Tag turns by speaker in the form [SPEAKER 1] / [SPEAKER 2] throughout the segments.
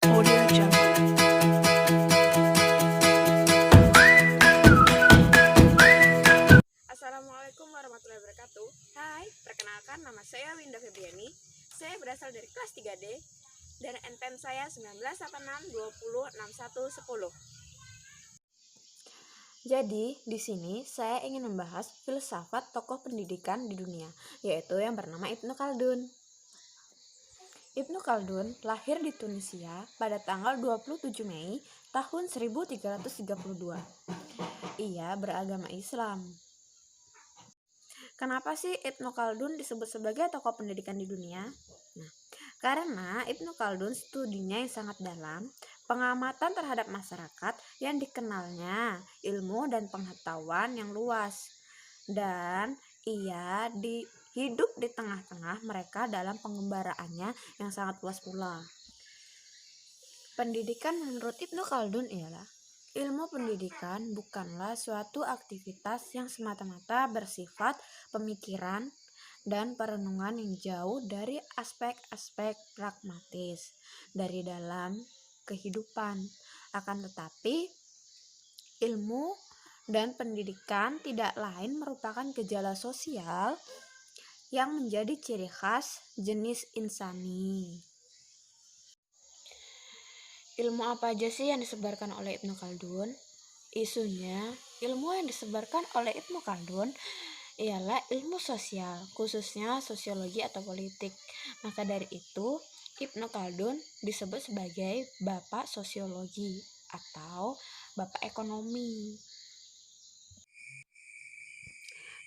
[SPEAKER 1] Audio Jungle.
[SPEAKER 2] Assalamualaikum warahmatullahi wabarakatuh. Hai, perkenalkan nama saya Winda Febriani. Saya berasal dari kelas 3D dan NPM saya 1986206110. Jadi, di sini saya ingin membahas filsafat tokoh pendidikan di dunia, yaitu yang bernama Ibnu Khaldun. Ibnu Khaldun lahir di Tunisia pada tanggal 27 Mei tahun 1332. Ia beragama Islam. Kenapa sih Ibnu Khaldun disebut sebagai tokoh pendidikan di dunia? Nah, karena Ibnu Khaldun studinya yang sangat dalam, pengamatan terhadap masyarakat yang dikenalnya, ilmu dan pengetahuan yang luas. Dan ia hidup di tengah-tengah mereka dalam pengembaraannya yang sangat luas pula. Pendidikan menurut Ibnu Khaldun ialah ilmu pendidikan bukanlah suatu aktivitas yang semata-mata bersifat pemikiran dan perenungan yang jauh dari aspek-aspek pragmatis dari dalam kehidupan. Akan tetapi, ilmu dan pendidikan tidak lain merupakan gejala sosial yang menjadi ciri khas jenis insani. Ilmu apa aja sih yang disebarkan oleh Ibnu Khaldun? Isunya, ilmu yang disebarkan oleh Ibnu Khaldun ialah ilmu sosial, khususnya sosiologi atau politik. Maka dari itu, Ibnu Khaldun disebut sebagai bapak sosiologi atau bapak ekonomi.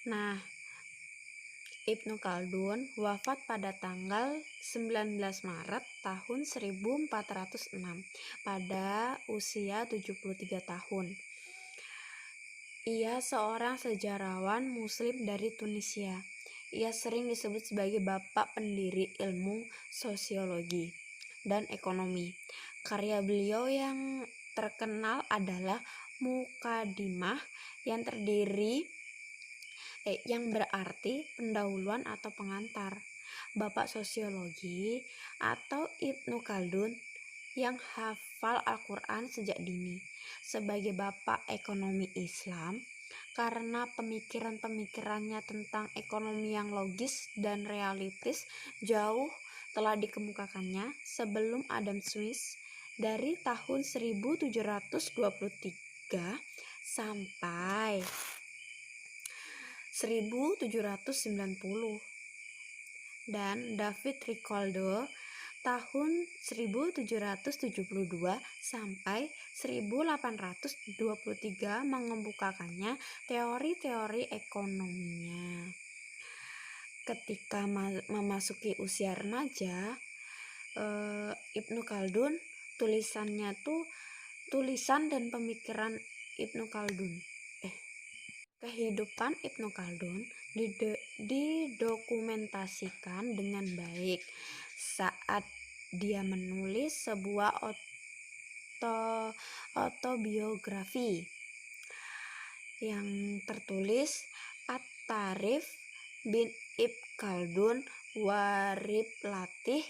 [SPEAKER 2] Nah, Ibnu Khaldun wafat pada tanggal 19 Maret tahun 1406 pada usia 73 tahun. Ia seorang sejarawan muslim dari Tunisia. Ia sering disebut sebagai bapak pendiri ilmu sosiologi dan ekonomi. Karya beliau yang terkenal adalah Mukadimah yang berarti pendahuluan atau pengantar. Bapak sosiologi atau Ibnu Khaldun yang hafal Al-Quran sejak dini. Sebagai bapak ekonomi Islam, karena pemikiran-pemikirannya tentang ekonomi yang logis dan realistis jauh telah dikemukakannya sebelum Adam Smith dari tahun 1723 sampai 1790 dan David Ricardo tahun 1772 sampai 1823 mengemukakannya teori-teori ekonominya. Ketika memasuki usia remaja, Ibnu Khaldun tulisan dan pemikiran Ibnu Khaldun kehidupan Ibnu Khaldun didokumentasikan dengan baik saat dia menulis sebuah autobiografi yang tertulis At-Tarikh bin Ibn Khaldun Wariblatih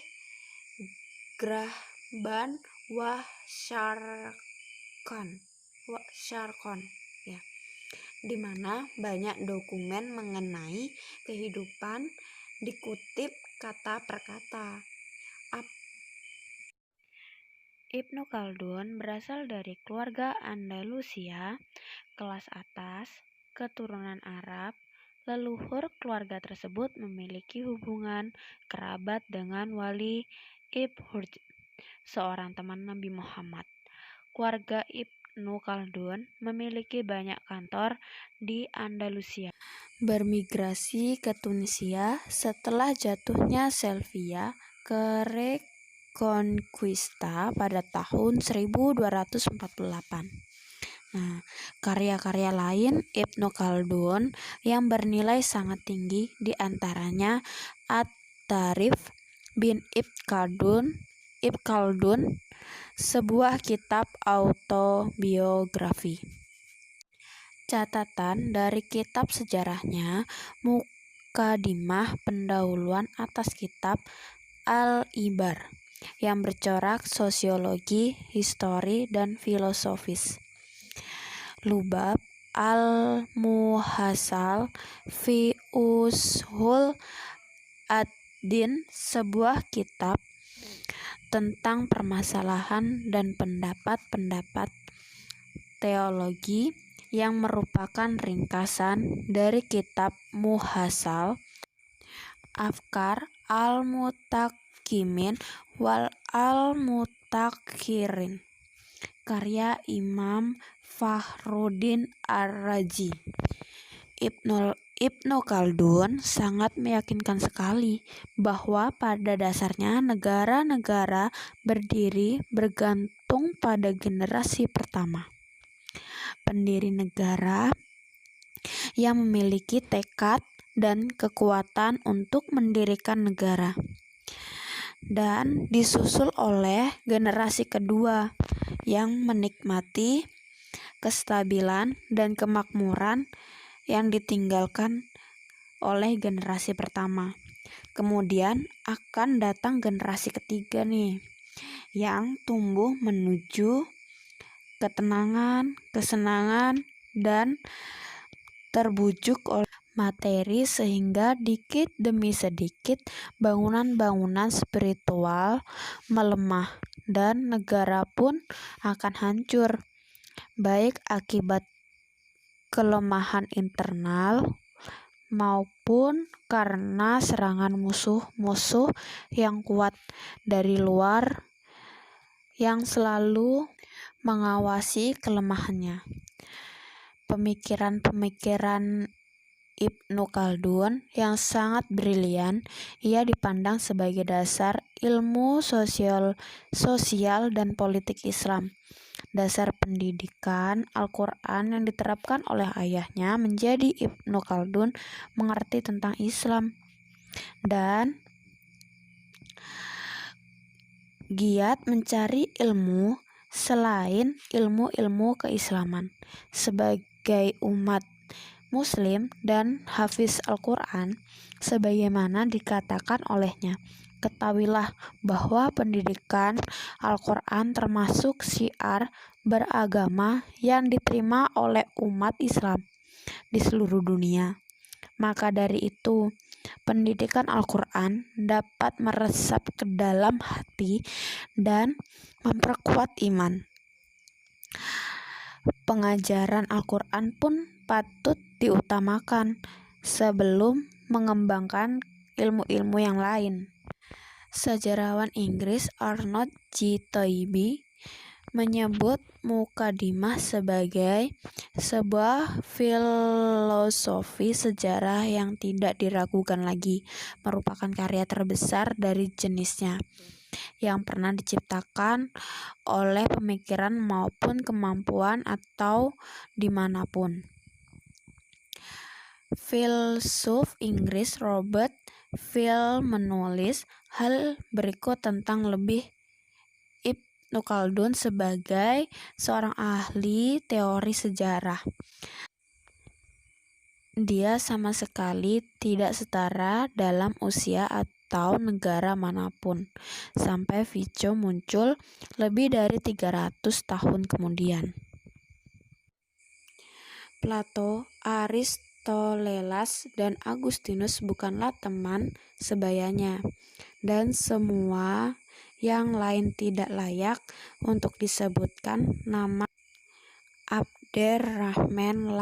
[SPEAKER 2] Grahban wa Syarqon ya, di mana banyak dokumen mengenai kehidupan dikutip kata per kata. Ibnu Khaldun berasal dari keluarga Andalusia, kelas atas, keturunan Arab. Leluhur keluarga tersebut memiliki hubungan kerabat dengan Wali ibn Hujr, seorang teman Nabi Muhammad. Keluarga Ibnu Khaldun memiliki banyak kantor di Andalusia. Bermigrasi ke Tunisia setelah jatuhnya Selvia ke Reconquista pada tahun 1248. Nah, karya-karya lain Ibnu Khaldun yang bernilai sangat tinggi diantaranya At-Tarikh bin Ibn Khaldun, sebuah kitab autobiografi. Catatan dari kitab sejarahnya, Mukadimah pendahuluan atas kitab Al-Ibar, yang bercorak sosiologi, histori, dan filosofis. Lubab al-Muhassal fi Ushul ad-Din, sebuah kitab tentang permasalahan dan pendapat-pendapat teologi yang merupakan ringkasan dari kitab Muhassal Afkar al-Mutaqimin wal al-Mutakhirin, karya Imam Fakhruddin Ar-Razi. Ibnu Khaldun sangat meyakinkan sekali bahwa pada dasarnya negara-negara berdiri bergantung pada generasi pertama pendiri negara yang memiliki tekad dan kekuatan untuk mendirikan negara, dan disusul oleh generasi kedua yang menikmati kestabilan dan kemakmuran yang ditinggalkan oleh generasi pertama. Kemudian akan datang generasi ketiga nih, yang tumbuh menuju ketenangan, kesenangan, dan terbujuk oleh materi, sehingga dikit demi sedikit bangunan-bangunan spiritual melemah dan negara pun akan hancur, baik akibat kelemahan internal maupun karena serangan musuh-musuh yang kuat dari luar yang selalu mengawasi kelemahannya. Pemikiran-pemikiran Ibnu Khaldun yang sangat brilian, ia dipandang sebagai dasar ilmu sosial dan politik Islam. Dasar pendidikan Al-Quran yang diterapkan oleh ayahnya menjadi Ibnu Khaldun mengerti tentang Islam dan giat mencari ilmu selain ilmu-ilmu keislaman. Sebagai umat Muslim dan hafiz Al-Quran, sebagaimana dikatakan olehnya, ketahuilah bahwa pendidikan Al-Quran termasuk syiar beragama yang diterima oleh umat Islam di seluruh dunia. Maka dari itu, pendidikan Al-Quran dapat meresap ke dalam hati dan memperkuat iman. Pengajaran Al-Quran pun patut diutamakan sebelum mengembangkan ilmu-ilmu yang lain. Sejarawan Inggris Arnold G. Toynbee menyebut Mukadimah sebagai sebuah filosofi sejarah yang tidak diragukan lagi, merupakan karya terbesar dari jenisnya yang pernah diciptakan oleh pemikiran maupun kemampuan atau dimanapun. Filsuf Inggris Robert Peel menulis hal berikut tentang Ibnu Khaldun sebagai seorang ahli teori sejarah. Dia sama sekali tidak setara dalam usia atau negara manapun, sampai Vico muncul lebih dari 300 tahun kemudian. Plato, Aristoteles, dan Agustinus bukanlah teman sebayanya, dan semua yang lain tidak layak untuk disebutkan nama. Abderrahman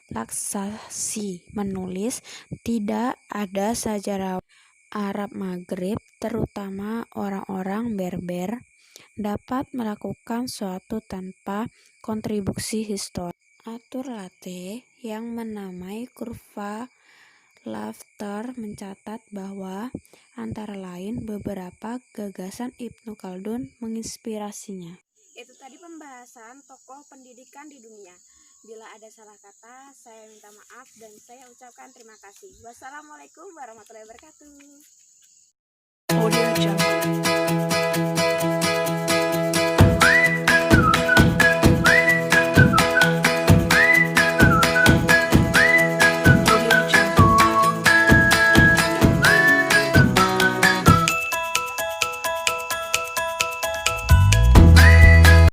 [SPEAKER 2] Laksasi menulis, tidak ada sejarawan Arab Maghrib, terutama orang-orang Berber, dapat melakukan suatu tanpa kontribusi histori. Arthur Latte yang menamai kurva Lafter mencatat bahwa antara lain beberapa gagasan Ibnu Khaldun menginspirasinya. Itu tadi pembahasan tokoh pendidikan di dunia. Bila ada salah kata, saya minta maaf dan saya ucapkan terima kasih. Wassalamualaikum warahmatullahi wabarakatuh.